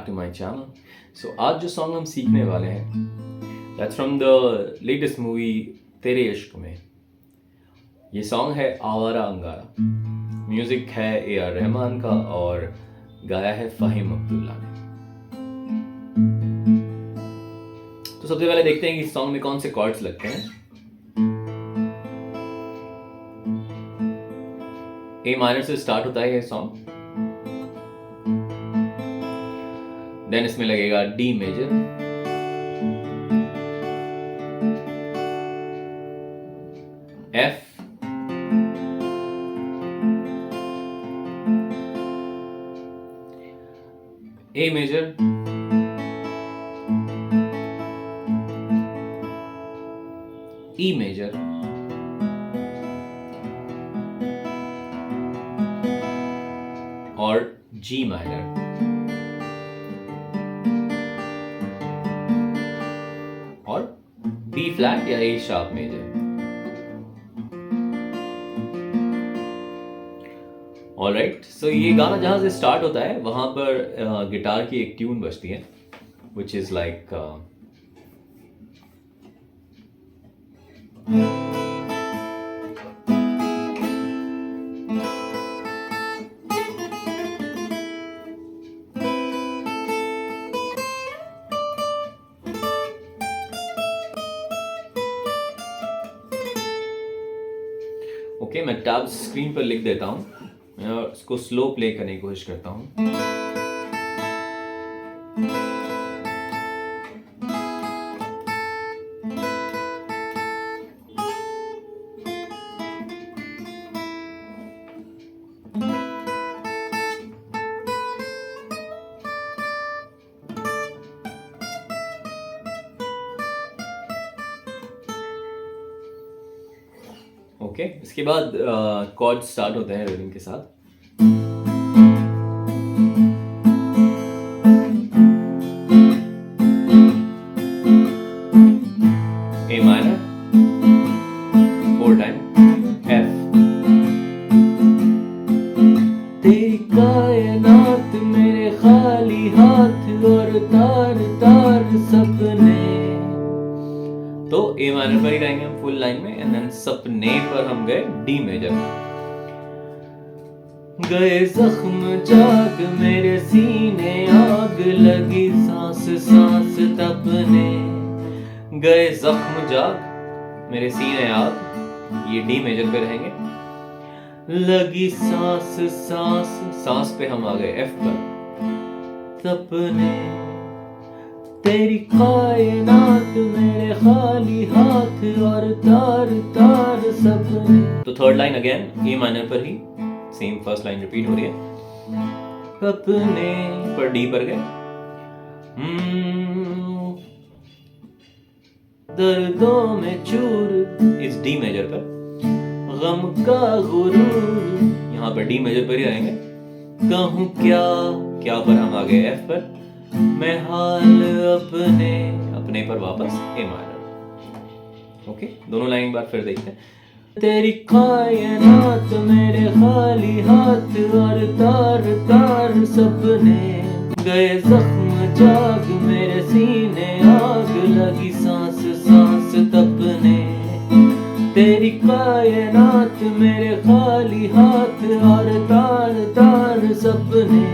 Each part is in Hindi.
back to my channel. So आज जो सॉन्ग हम सीखने वाले हैं that's from the latest movie तेरे इश्क में. ये सॉन्ग है आवारा अंगारा. म्यूजिक है A.R. रहमान का और गाया है फ़हीम अब्दुल्ला ने. तो सबसे पहले देखते हैं कि इस सॉन्ग में कौन से कॉर्ड्स लगते हैं. ए माइनर से स्टार्ट होता है ये सॉन्ग. देन इसमें लगेगा डी मेजर, एफ, ए मेजर, ई मेजर, और जी माइनर. और बी फ्लैट या ए शार्प मेजर. ऑलराइट, सो ये गाना जहां से स्टार्ट होता है वहां पर गिटार की एक ट्यून बजती है which is like ओके, मैं टैब्स स्क्रीन पर लिख देता हूँ. मैं इसको स्लो प्ले करने की कोशिश करता हूँ. ओके, इसके बाद कॉर्ड स्टार्ट होते हैं रिदम के साथ. ए माइनर 4 टाइम, एफ. तेरी कायनात मेरे खाली हाथ और तार तार सपने. तो ए माइनर पर ही रहेंगे हम फुल लाइन में. एंड देन सपने पर हम गए डी मेजर. गए जख्म जाग मेरे सीने आग लगी सांस सांस तपने. गए जख्म जाग मेरे सीने आग, ये डी मेजर पे रहेंगे. लगी सांस सांस, सांस पे हम आ गए एफ पर. तपने तेरी कायनात मेरे खाली हाथ और तार तार सपने. तो थर्ड लाइन अगेन ए माइनर पर ही सेम फर्स्ट लाइन रिपीट हो रही है. अपने पर डी पर गए. दर्दों में चूर इस डी मेजर पर. गम का गुरूर यहाँ पर डी मेजर पर ही रहेंगे. कहूँ क्या, क्या पर हम आ गए एफ पर. मैं हाल अपने, अपने पर वापस ए माइनर. ओके, दोनों लाइन एक बार फिर देखते हैं. तेरी कायनात मेरे खाली हाथ और तार तार सपने. गए जख्म जाग मेरे सीने आग लगी सांस सांस तपने. तेरी कायनात मेरे खाली हाथ और तार तार सपने.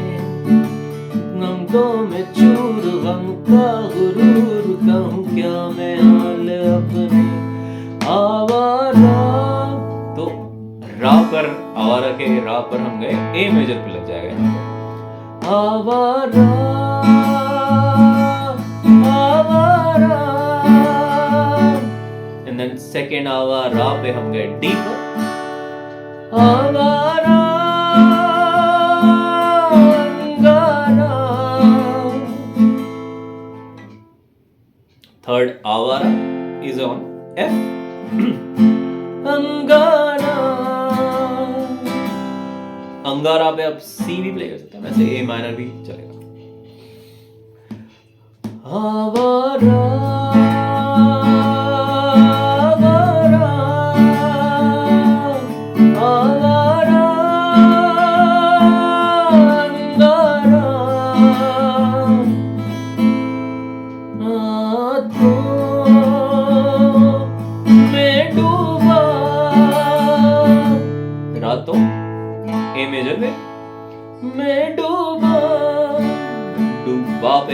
गमों में चूर गम का गुरूर, कहूँ क्या मैं हाल अपने. आवारा, तो रा पर, आवारा के रा पर हम गए ए मेजर पे लग जाएगा. आवारा आवारा. एंड देन सेकेंड आवारा पे हम गए डी पर. आवारा थर्ड आवारा is on F. अंगारा, अंगारा पे आप सी भी प्ले कर सकते हैं, वैसे ए माइनर भी चलेगा. आवारा आवारा आवारा अंगारा.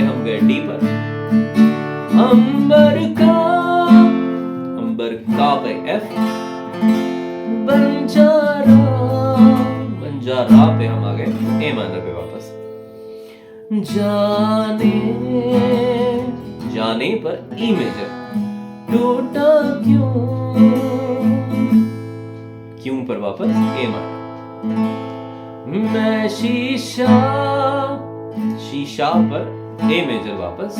हम गए डी पर, अंबर का पे एफ, बंजारा पे हम आ गए ए माइनर पे वापस, जाने पर ई मेजर, टूटा क्यों पर वापस ए माइनर, मैं शीशा पर ए मेजर वापस,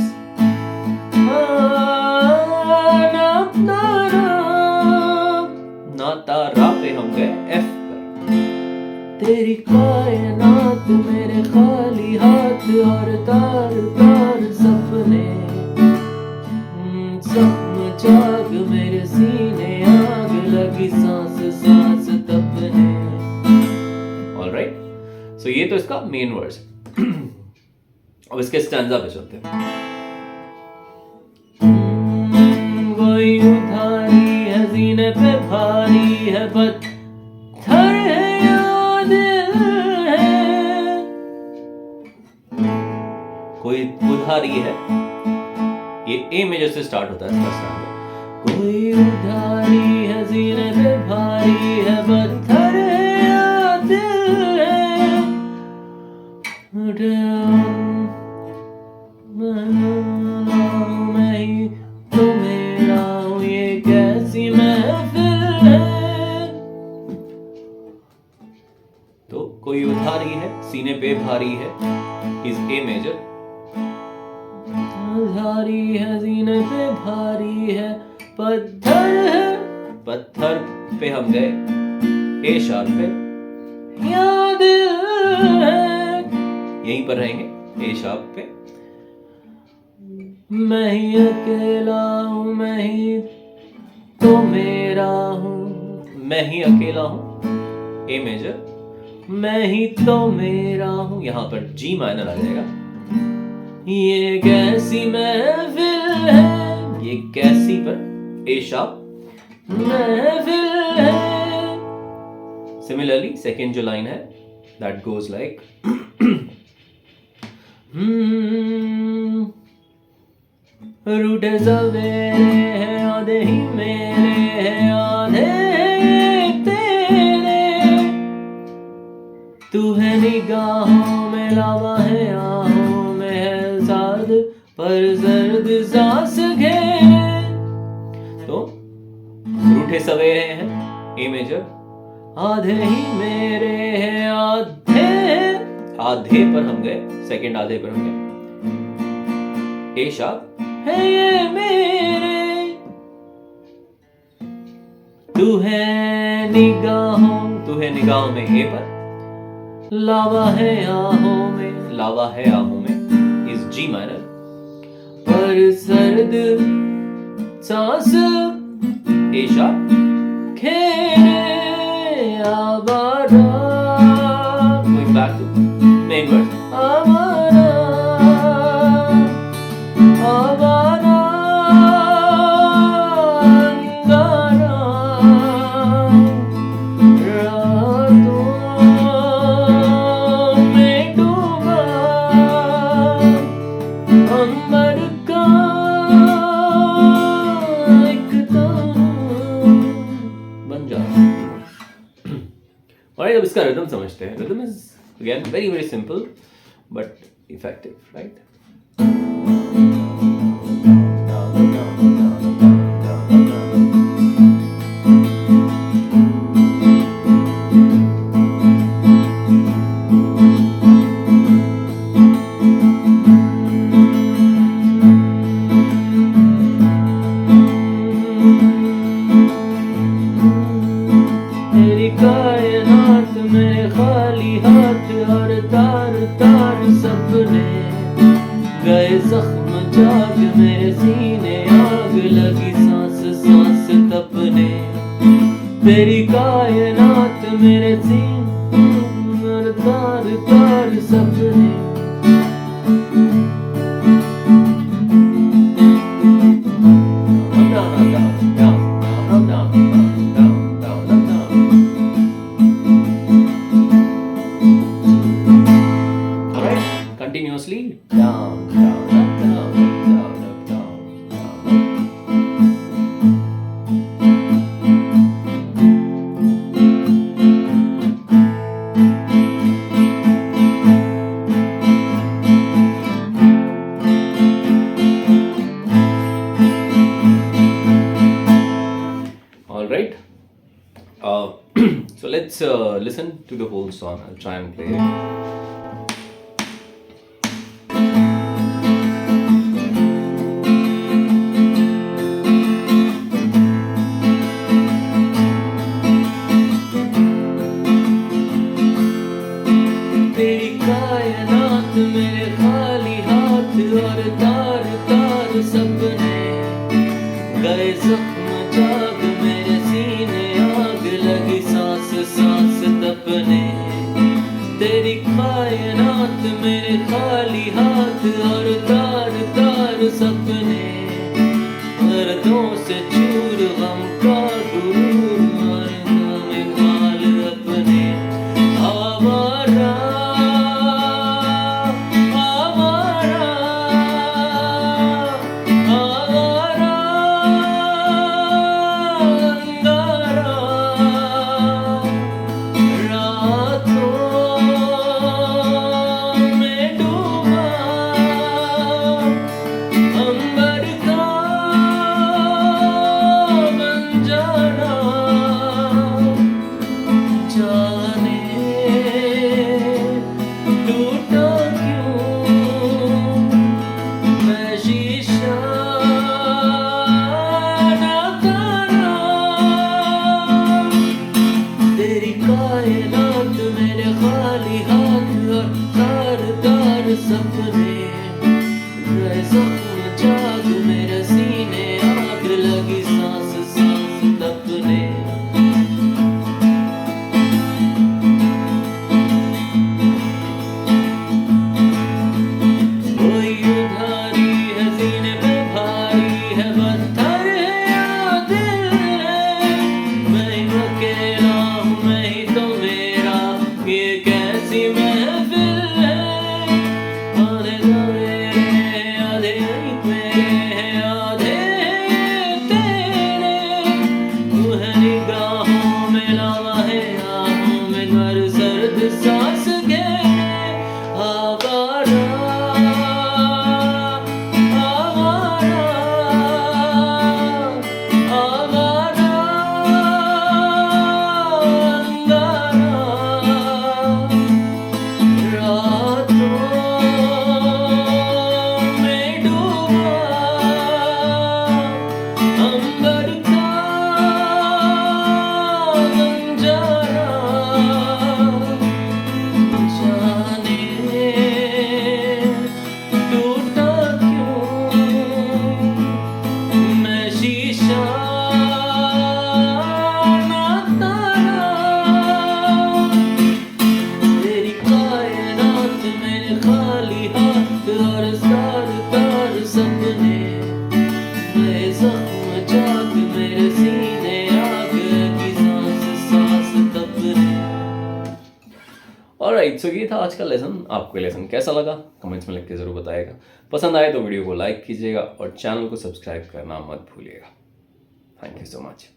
ना तारा पे हम गए एफ पर, तेरी कायनात मेरे खाली हाथ और तार तार सपने, सपन जाग मेरे सीने आग लगी सांस सांस तपने। ऑलराइट, सो ये तो इसका मेन वर्ड्स। अब इसके स्टैंजा पे चलते हैं। कोई उधारी है सीने पे भारी है, पत्थर है या दिल है, कोई उधारी है, ये ए मेजर से स्टार्ट होता है इसका स्टैंजा। कोई उधारी है सीने पे भारी है, पत्थर है या दिल है, मैं ही तो मेरा हूँ, ये कैसी महफिल है। तो कोई उधारी है सीने पे भारी है इज ए मेजर, उधारी है सीने पे भारी है, पत्थर पे हम गए ए शार्प पे, या दिल है, यहीं पर रहेंगे ए शार्प पे, मैं ही अकेला हूँ, मैं ही तो मेरा हूँ, मैं ही अकेला हूँ ए मेजर, मैं ही तो मेरा हूँ, यहाँ पर जी माइनर आ जाएगा, ये कैसी महफिल है, ये कैसी पर ए शार्प महफिल है। सिमिलरली सेकेंड जो लाइन है दैट गोज लाइक, रूठे सवेरे हैं आधे ही मेरे हैं आधे तेरे, तू है निगाहों में लावा है आहों में है साद पर सर्द सांस घेरे। तो रूठे सवेरे हैं ए मेजर, आधे ही मेरे हैं आधे पर हम गए, सेकंड आधे पर हम गए ए शार्प है ये मेरे, तू है निगाहों में ए पर, लावा है आहों में इस जी माइनर पर सर्द सांस ए शार्प खेरे आवारा, going back to main verse, आवारा आवारा अंगारा रातों में डूबा अंबर का एक तारा बन जा। Alright, अब इसका रिदम समझते हैं। Rhythm is again very very simple but effective, right? तेरी कायनात में खाली हाथ और तार तार सपने, गए जख्म जाग मेरे सीने आग लगी सांस सांस तपने, तेरी कायनात मेरे सीने और तार तार सपने, continuously down, down, let's listen to the whole song. I'll try and play it. तेरी कायनात मेरे खाली हाथ और तार तार सपने गए जख्म जाग मेरे सीने आग लगी सांस सांस तपने तेरी कायनात मेरे खाली हाथ और तार तार सपने दर्दों से चूर गम का गुरूर मारना में माल अपने आवारा आवारा आवारा अंगारा रातों में डूबा अंबर का बन जाना जाने टूटा क्यों मैं शीशा ना तारा तेरी कायनात मेरे खाली हाथ और तार तार सपने गए जख्म जाग मेरे सीने आग लगी सांस सांस तपने कोई उधारी है सीने पे भारी है पत्थर है या दिल है मैं ही अकेला हूँ मैं ही तो मेरा ये कैसी महफिल है आधे तो मेरे आधे ही मेरे हैं आधे तेरे तू है निगाहों में लावा है आहों में घर सर्द सांस घेरे आवारा आवारा आवारा अंगारा रातों में डूबा अंबर का बंजारा जाने टूटा क्यों मैं शीशा ना तारा तेरी कायनात मेरे खाली हाथ और तार तार सपने गए जख्म जाग मेरे सीने आग की सांस सांस तपने। ऑलराइट, सो ये था आज का लेसन। आपको लेसन कैसा लगा कमेंट्स में लिख के जरूर बताइएगा। पसंद आए तो वीडियो को लाइक कीजिएगा और चैनल को सब्सक्राइब करना मत भूलिएगा। Thank you so much.